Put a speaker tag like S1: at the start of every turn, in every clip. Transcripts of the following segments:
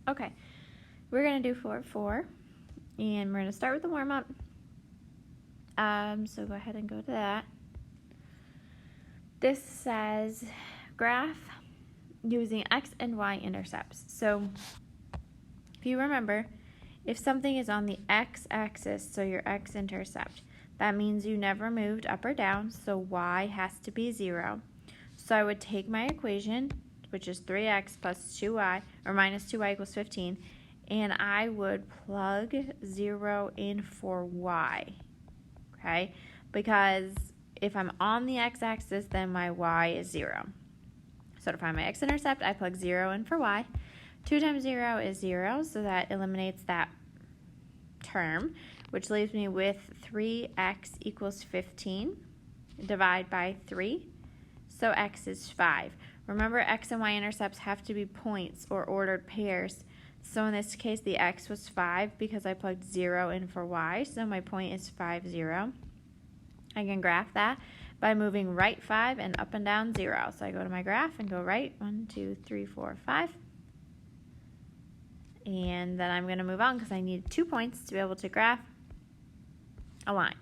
S1: Okay, we're going to do 4, and we're going to start with the warm-up. So go ahead and go to that. This says graph using x and y intercepts. So if you remember, if something is on the x-axis, so your x-intercept, that means you never moved up or down, so y has to be 0. So I would take my equation, which is 3x plus 2y, or minus 2y equals 15, and I would plug 0 in for y, okay? Because if I'm on the x-axis, then my y is 0. So to find my x-intercept, I plug 0 in for y. 2 times 0 is 0, so that eliminates that term, which leaves me with 3x equals 15. Divide by 3, so x is 5. Remember, x and y intercepts have to be points or ordered pairs. So in this case, the x was 5 because I plugged 0 in for y, so my point is 5, 0. I can graph that by moving right 5 and up and down 0. So I go to my graph and go right 1, 2, 3, 4, 5. And then I'm going to move on because I need 2 points to be able to graph a line.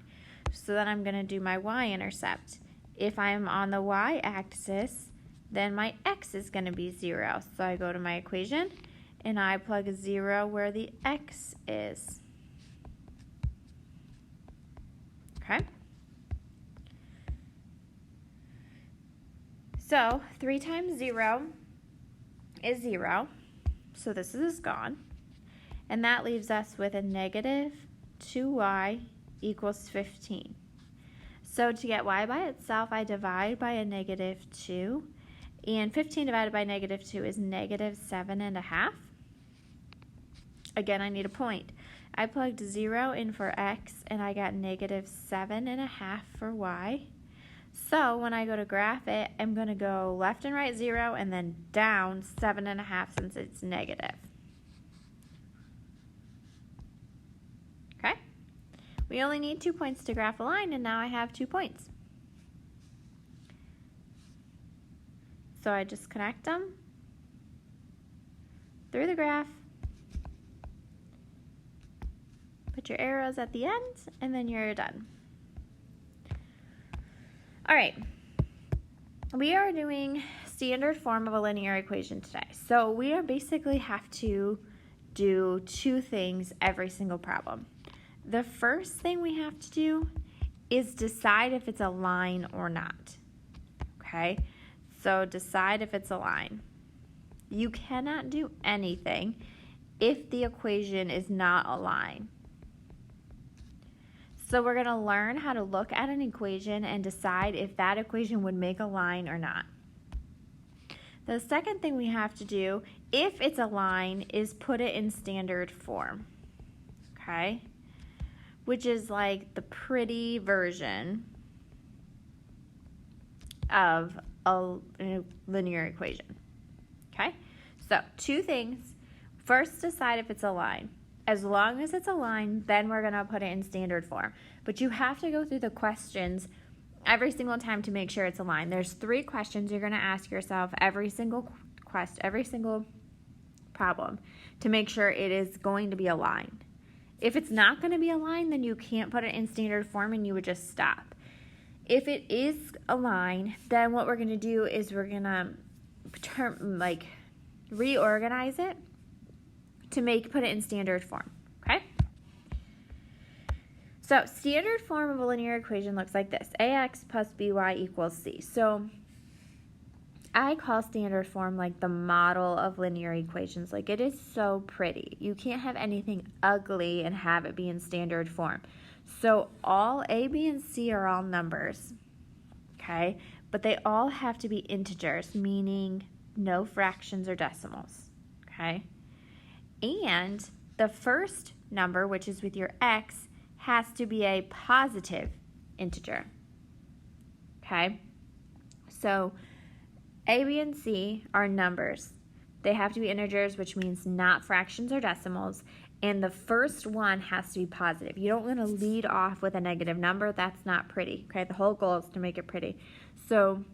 S1: So then I'm going to do my y-intercept. If I'm on the y-axis, then my x is going to be 0. So I go to my equation and I plug 0 where the x is. Okay? So 3 times 0 is 0. So this is gone. And that leaves us with a negative 2y equals 15. So to get y by itself, I divide by a negative 2. And 15 divided by negative 2 is negative 7.5. Again, I need a point. I plugged 0 in for x, and I got negative 7.5 for y. So when I go to graph it, I'm going to go left and right 0, and then down 7.5 since it's negative. Okay? We only need 2 points to graph a line, and now I have 2 points. So I just connect them through the graph. Put your arrows at the end, and then you're done. All right, we are doing standard form of a linear equation today. So we are basically have to do 2 things every single problem. The first thing we have to do is decide if it's a line or not. Okay, so decide if it's a line. You cannot do anything if the equation is not a line. So we're going to learn how to look at an equation and decide if that equation would make a line or not. The second thing we have to do, if it's a line, is put it in standard form, okay? Which is like the pretty version of a linear equation, okay? So 2 things. First, decide if it's a line. As long as it's a line, then we're going to put it in standard form. But you have to go through the questions every single time to make sure it's a line. There's 3 questions you're going to ask yourself every single problem to make sure it is going to be a line. If it's not going to be a line, then you can't put it in standard form and you would just stop. If it is a line, then what we're going to do is we're going to reorganize it to put it in standard form, okay? So standard form of a linear equation looks like this. ax plus by equals c. So I call standard form like the model of linear equations. Like, it is so pretty. You can't have anything ugly and have it be in standard form. So all a, b, and c are all numbers, okay? But they all have to be integers, meaning no fractions or decimals, okay? And the first number, which is with your x, has to be a positive integer, okay? So a, b, and c are numbers. They have to be integers, which means not fractions or decimals, and the first one has to be positive. You don't want to lead off with a negative number. That's not pretty, okay? The whole goal is to make it pretty. So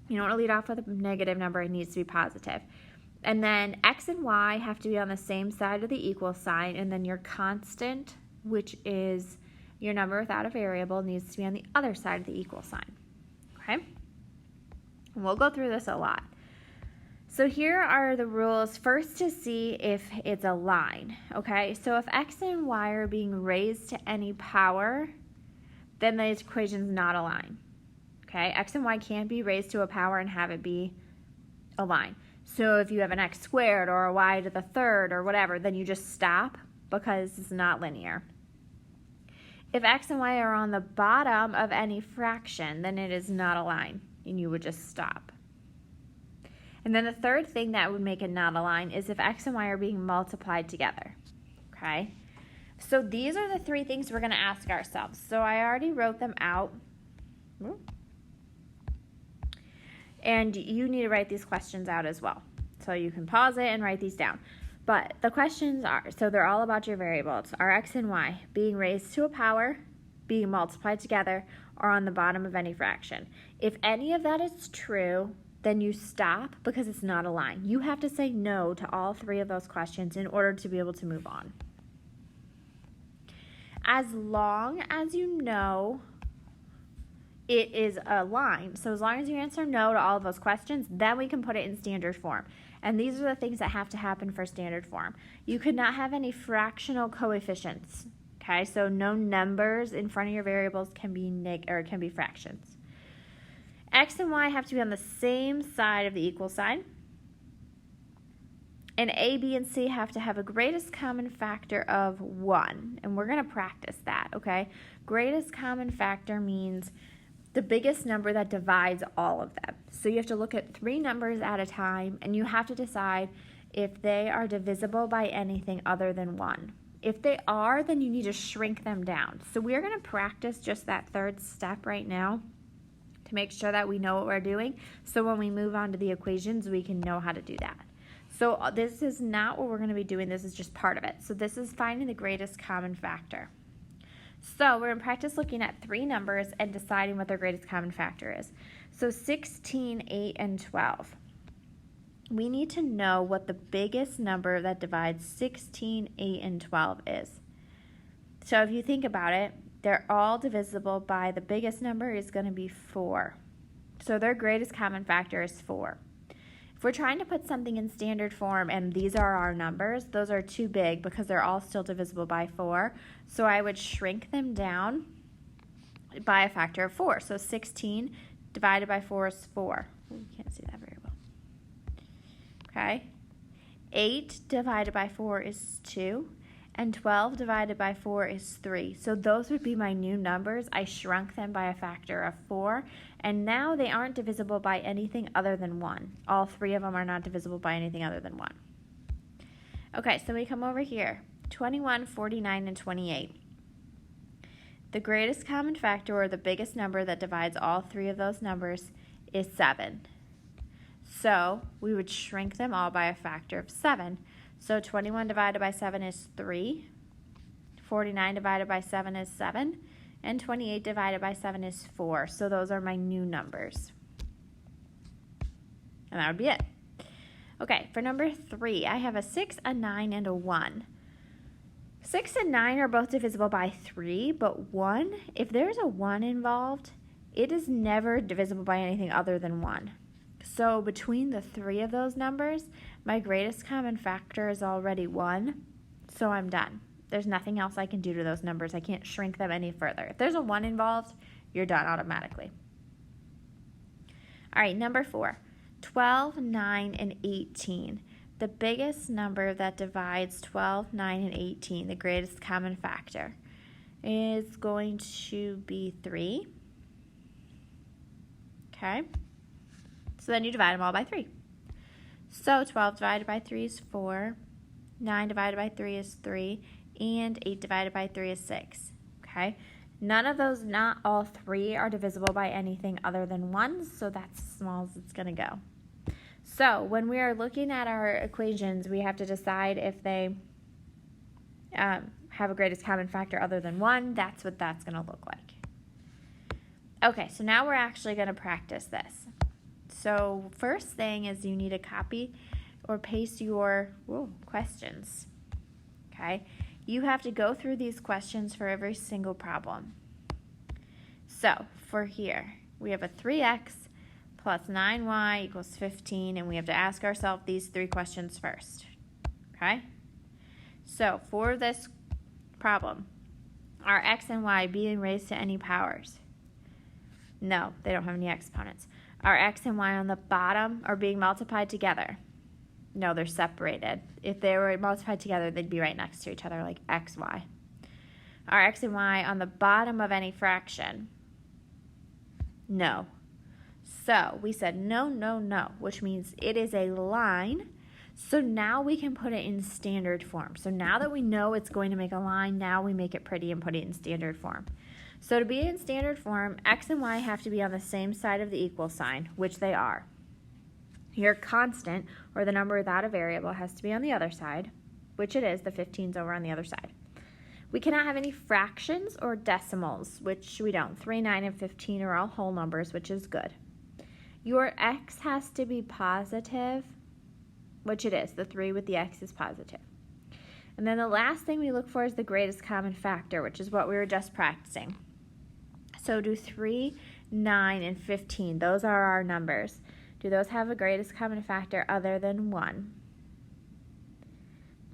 S1: you don't want to lead off with a negative number. It needs to be positive. And then x and y have to be on the same side of the equal sign, and then your constant, which is your number without a variable, needs to be on the other side of the equal sign. Okay? And we'll go through this a lot. So here are the rules first to see if it's a line. Okay? So if x and y are being raised to any power, then the equation's not a line. Okay? X and y can't be raised to a power and have it be a line. So if you have an x squared or a y to the third or whatever, then you just stop because it's not linear. If x and y are on the bottom of any fraction, then it is not a line, and you would just stop. And then the third thing that would make it not a line is if x and y are being multiplied together. Okay? So these are the three things we're going to ask ourselves. So I already wrote them out. And you need to write these questions out as well. So you can pause it and write these down. But the questions are, so they're all about your variables. Are x and y being raised to a power, being multiplied together, or on the bottom of any fraction? If any of that is true, then you stop because it's not a line. You have to say no to all three of those questions in order to be able to move on. As long as you know it is a line. So as long as you answer no to all of those questions, then we can put it in standard form. And these are the things that have to happen for standard form. You could not have any fractional coefficients. Okay, so no numbers in front of your variables can be fractions. X and y have to be on the same side of the equal sign. And A, B, and C have to have a greatest common factor of 1. And we're going to practice that, okay? Greatest common factor means the biggest number that divides all of them. So you have to look at 3 numbers at a time, and you have to decide if they are divisible by anything other than 1. If they are, then you need to shrink them down. So we're going to practice just that third step right now to make sure that we know what we're doing. So when we move on to the equations, we can know how to do that. So this is not what we're going to be doing. This is just part of it. So this is finding the greatest common factor. So we're in practice looking at 3 numbers and deciding what their greatest common factor is. So 16, 8, and 12. We need to know what the biggest number that divides 16, 8, and 12 is. So if you think about it, they're all divisible by the biggest number is going to be 4. So their greatest common factor is 4. If we're trying to put something in standard form and these are our numbers, those are too big because they're all still divisible by 4. So I would shrink them down by a factor of 4. So 16 divided by 4 is 4. You can't see that very well. Okay. 8 divided by 4 is 2. And 12 divided by 4 is 3. So those would be my new numbers. I shrunk them by a factor of 4. And now they aren't divisible by anything other than 1. All 3 of them are not divisible by anything other than 1. Okay, so we come over here. 21, 49, and 28. The greatest common factor, or the biggest number that divides all 3 of those numbers, is 7. So we would shrink them all by a factor of 7. So 21 divided by 7 is 3, 49 divided by 7 is 7, and 28 divided by 7 is 4. So those are my new numbers. And that would be it. Okay, for number 3, I have a 6, a 9, and a 1. 6 and 9 are both divisible by 3, but 1, if there's a 1 involved, it is never divisible by anything other than 1. So between the 3 of those numbers, my greatest common factor is already 1, so I'm done. There's nothing else I can do to those numbers. I can't shrink them any further. If there's a 1 involved, you're done automatically. All right, number 4, 12, 9, and 18. The biggest number that divides 12, 9, and 18, the greatest common factor, is going to be 3. Okay. So then you divide them all by 3. So 12 divided by 3 is 4, 9 divided by 3 is 3, and 8 divided by 3 is 6. Okay? None of those, not all 3, are divisible by anything other than 1, so that's as small as it's going to go. So when we are looking at our equations, we have to decide if they have a greatest common factor other than 1. That's what that's going to look like. Okay, so now we're actually going to practice this. So first thing is you need to copy or pace your questions. Okay? You have to go through these questions for every single problem. So, for here, we have a 3x plus 9y equals 15, and we have to ask ourselves these 3 questions first. Okay? So, for this problem, are x and y being raised to any powers? No, they don't have any exponents. Are x and y on the bottom or being multiplied together? No, they're separated. If they were multiplied together, they'd be right next to each other, like x, y. Are x and y on the bottom of any fraction? No. So we said no, no, no, which means it is a line. So now we can put it in standard form. So now that we know it's going to make a line, now we make it pretty and put it in standard form. So to be in standard form, x and y have to be on the same side of the equal sign, which they are. Your constant, or the number without a variable, has to be on the other side, which it is. The 15's over on the other side. We cannot have any fractions or decimals, which we don't. 3, 9, and 15 are all whole numbers, which is good. Your x has to be positive, which it is. The 3 with the x is positive. And then the last thing we look for is the greatest common factor, which is what we were just practicing. So do 3, 9, and 15. Those are our numbers. Do those have a greatest common factor other than 1?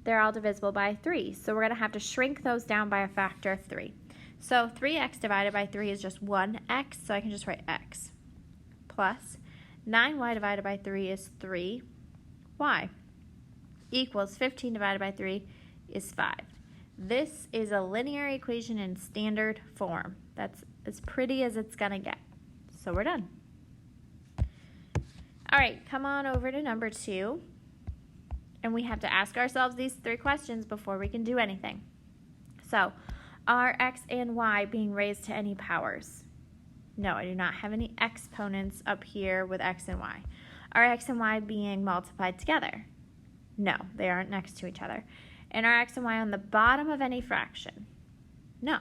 S1: They're all divisible by 3. So we're going to have to shrink those down by a factor of 3. So 3x divided by 3 is just 1x, so I can just write x. Plus 9y divided by 3 is 3y. Equals 15 divided by 3 is 5. This is a linear equation in standard form. That's as pretty as it's going to get. So we're done. All right, come on over to number 2. And we have to ask ourselves these 3 questions before we can do anything. So, are x and y being raised to any powers? No, I do not have any exponents up here with x and y. Are x and y being multiplied together? No, they aren't next to each other. And are x and y on the bottom of any fraction? No.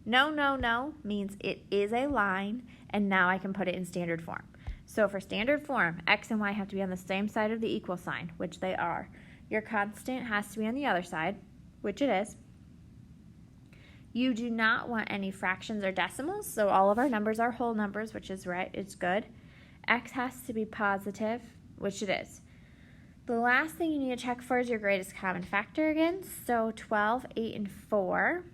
S1: No, no, no means it is a line, and now I can put it in standard form. So for standard form, x and y have to be on the same side of the equal sign, which they are. Your constant has to be on the other side, which it is. You do not want any fractions or decimals, so all of our numbers are whole numbers, which is right, it's good. X has to be positive, which it is. The last thing you need to check for is your greatest common factor again. So 12, 8, and 4.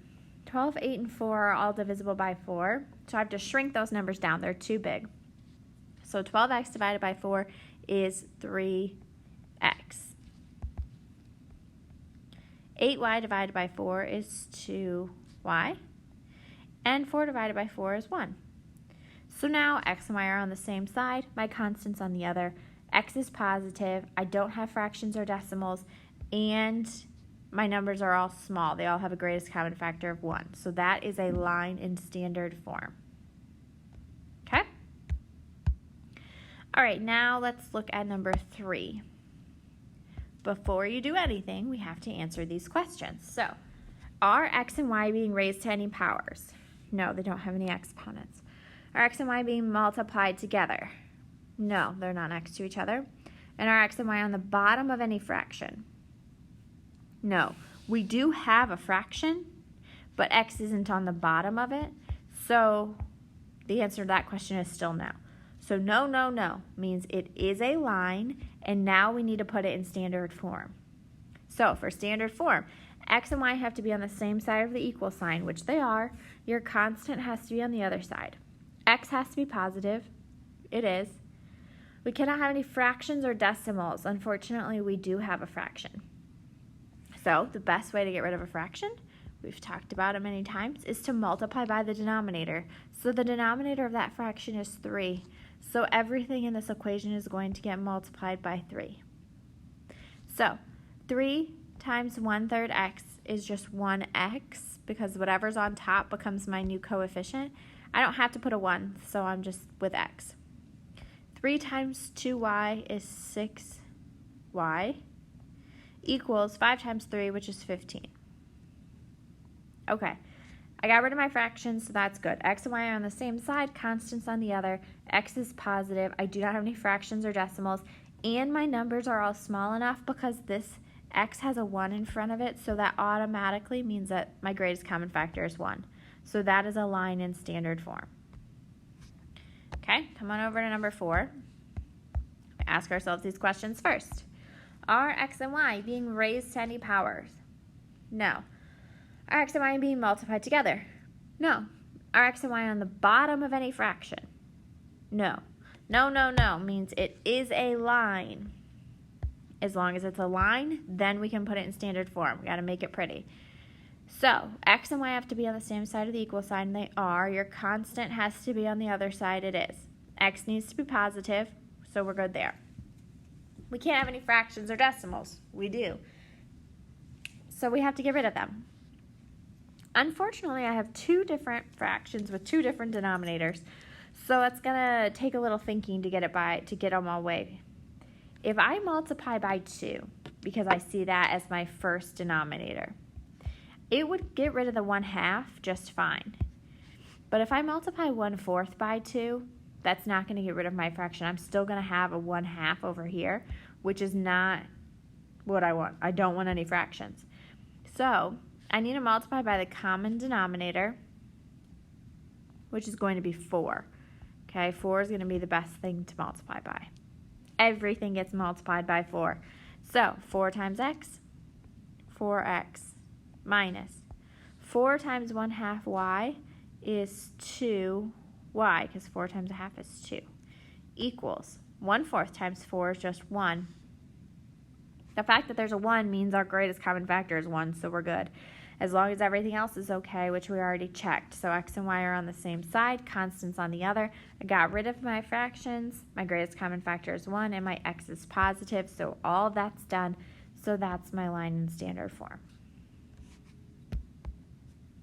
S1: 12, 8, and 4 are all divisible by 4. So I have to shrink those numbers down. They're too big. So 12x divided by 4 is 3x. 8y divided by 4 is 2y. And 4 divided by 4 is 1. So now x and y are on the same side. My constant's on the other. X is positive. I don't have fractions or decimals. And my numbers are all small. They all have a greatest common factor of 1. So that is a line in standard form. Okay? All right, now let's look at number 3. Before you do anything, we have to answer these questions. So, are x and y being raised to any powers? No, they don't have any exponents. Are x and y being multiplied together? No, they're not next to each other. And are x and y on the bottom of any fraction? No. We do have a fraction, but x isn't on the bottom of it. So the answer to that question is still no. So no, no, no means it is a line, and now we need to put it in standard form. So for standard form, x and y have to be on the same side of the equal sign, which they are. Your constant has to be on the other side. X has to be positive. It is. We cannot have any fractions or decimals. Unfortunately, we do have a fraction. So the best way to get rid of a fraction, we've talked about it many times, is to multiply by the denominator. So the denominator of that fraction is 3. So everything in this equation is going to get multiplied by 3. So 3 times 1/3 x is just 1x, because whatever's on top becomes my new coefficient. I don't have to put a 1, so I'm just with x. 3 times 2y is 6y, equals 5 times 3, which is 15. Okay, I got rid of my fractions, so that's good. X and y are on the same side, constants on the other. X is positive. I do not have any fractions or decimals, and my numbers are all small enough because this x has a 1 in front of it, so that automatically means that my greatest common factor is 1. So that is a line in standard form. Okay, come on over to number 4. Ask ourselves these questions first. Are x and y being raised to any powers? No. Are x and y being multiplied together? No. Are x and y on the bottom of any fraction? No. No, no, no means it is a line. As long as it's a line, then we can put it in standard form. We got to make it pretty. So, x and y have to be on the same side of the equal sign. They are. Your constant has to be on the other side. It is. X needs to be positive, so we're good there. We can't have any fractions or decimals. We do. So we have to get rid of them. Unfortunately, I have 2 different fractions with 2 different denominators, so it's going to take a little thinking to get them all away. If I multiply by 2, because I see that as my first denominator, it would get rid of the 1/2 just fine. But if I multiply 1/4 by 2, that's not going to get rid of my fraction. I'm still going to have a 1/2 over here, which is not what I want. I don't want any fractions. So I need to multiply by the common denominator, which is going to be 4. Okay, 4 is going to be the best thing to multiply by. Everything gets multiplied by 4. So 4 times x, 4x, minus 4 times 1/2 y is 2y, because 4 times 1/2 is 2, equals 1/4 times 4 is just 1. The fact that there's a 1 means our greatest common factor is 1, so we're good. As long as everything else is okay, which we already checked. So x and y are on the same side, constants on the other. I got rid of my fractions. My greatest common factor is 1, and my x is positive, so all of that's done. So that's my line in standard form.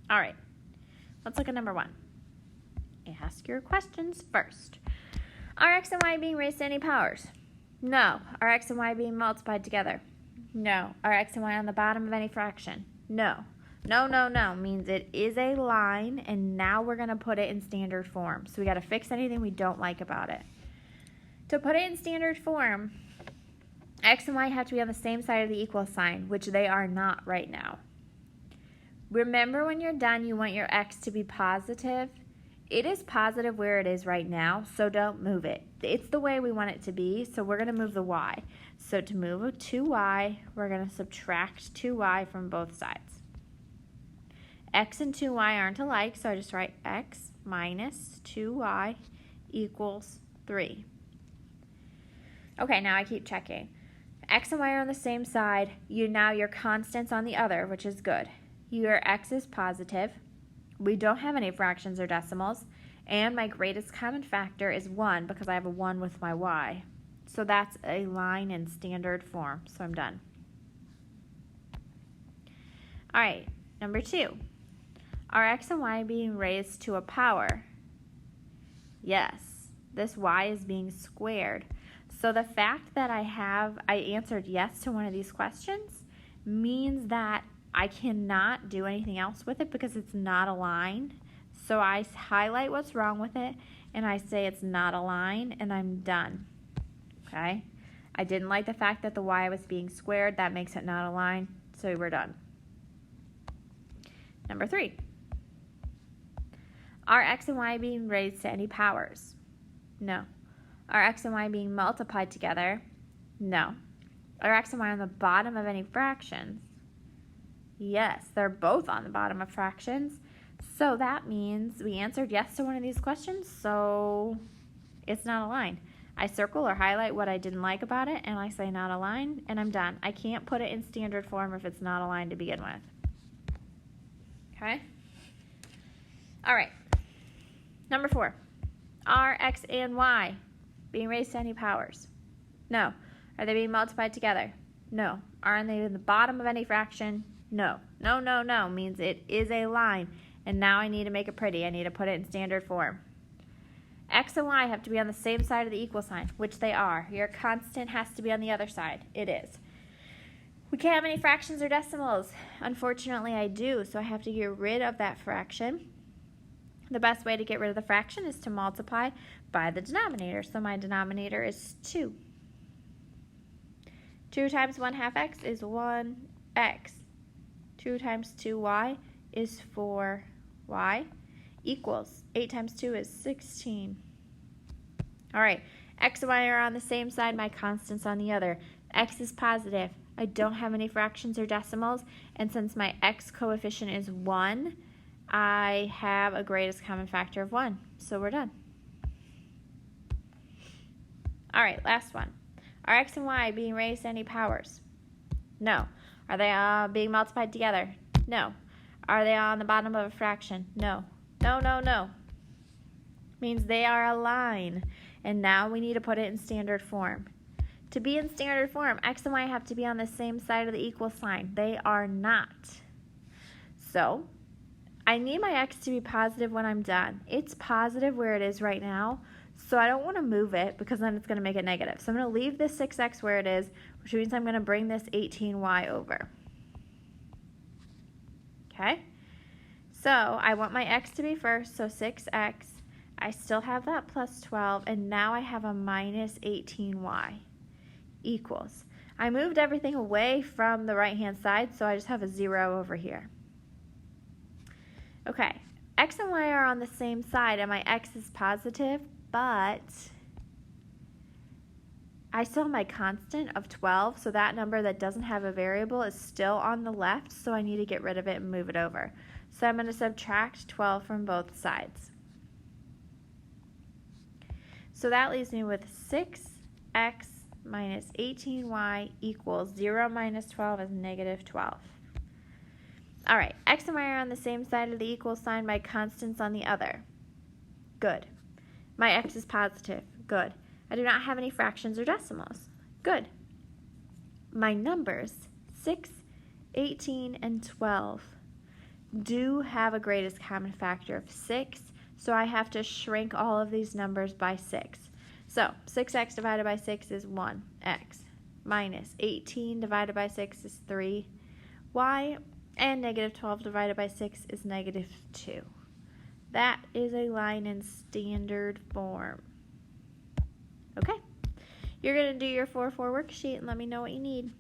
S1: All right, let's look at number 1. Ask your questions first. Are x and y being raised to any powers? No. Are x and y being multiplied together? No. Are x and y on the bottom of any fraction? No. No, no, no means it is a line, and now we're going to put it in standard form. So we got to fix anything we don't like about it. To put it in standard form, x and y have to be on the same side of the equal sign, which they are not right now. Remember, when you're done, you want your x to be positive. It is positive where it is right now, so don't move it. It's the way we want it to be, so we're going to move the y. So to move a 2y, we're going to subtract 2y from both sides. X and 2y aren't alike, so I just write x minus 2y equals 3. Okay, now I keep checking. X and y are on the same side. Now your constant's on the other, which is good. Your x is positive. We don't have any fractions or decimals, and my greatest common factor is 1 because I have a 1 with my y. So that's a line in standard form, so I'm done. All right, number 2. Are x and y being raised to a power? Yes, this y is being squared. So the fact that I answered yes to one of these questions means that I cannot do anything else with it because it's not a line. So I highlight what's wrong with it, and I say it's not a line, and I'm done. Okay? I didn't like the fact that the y was being squared. That makes it not a line, so we're done. Number 3. Are x and y being raised to any powers? No. Are x and y being multiplied together? No. Are x and y on the bottom of any fractions? Yes, they're both on the bottom of fractions. So that means we answered yes to one of these questions, so it's not a line. I circle or highlight what I didn't like about it, and I say not a line, and I'm done. I can't put it in standard form if it's not a line to begin with. Okay? All right. Number 4. Are x and y being raised to any powers? No. Are they being multiplied together? No. Are they in the bottom of any fraction? No. No, no, no means it is a line. And now I need to make it pretty. I need to put it in standard form. X and y have to be on the same side of the equal sign, which they are. Your constant has to be on the other side. It is. We can't have any fractions or decimals. Unfortunately, I do, so I have to get rid of that fraction. The best way to get rid of the fraction is to multiply by the denominator. So my denominator is 2. 2 times 1/2 x is 1x. 2 times 2y is 4y equals 8 times 2 is 16. All right, x and y are on the same side, my constant's on the other. X is positive. I don't have any fractions or decimals, and since my x coefficient is 1, I have a greatest common factor of 1, so we're done. All right, last one. Are x and y being raised to any powers? No. Are they being multiplied together? No. Are they on the bottom of a fraction? No. No, no, no. Means they are a line, and now we need to put it in standard form. To be in standard form, x and y have to be on the same side of the equal sign. They are not. So, I need my x to be positive when I'm done. It's positive where it is right now, so I don't want to move it because then it's going to make it negative. So I'm going to leave this 6x where it is, which means I'm going to bring this 18y over. Okay? So I want my x to be first, so 6x. I still have that plus 12, and now I have a minus 18y equals. I moved everything away from the right-hand side, so I just have a 0 over here. Okay, x and y are on the same side, and my x is positive, but I still have my constant of 12, so that number that doesn't have a variable is still on the left, so I need to get rid of it and move it over. So I'm going to subtract 12 from both sides. So that leaves me with 6x minus 18y equals 0 minus 12 is negative 12. All right, x and y are on the same side of the equal sign, my constant's on the other. Good. My x is positive. Good. I do not have any fractions or decimals. Good. My numbers, 6, 18, and 12, do have a greatest common factor of 6, so I have to shrink all of these numbers by 6. So 6x divided by 6 is 1x, minus 18 divided by 6 is 3y, and negative 12 divided by 6 is negative 2. That is a line in standard form. Okay, you're going to do your 4-4 worksheet and let me know what you need.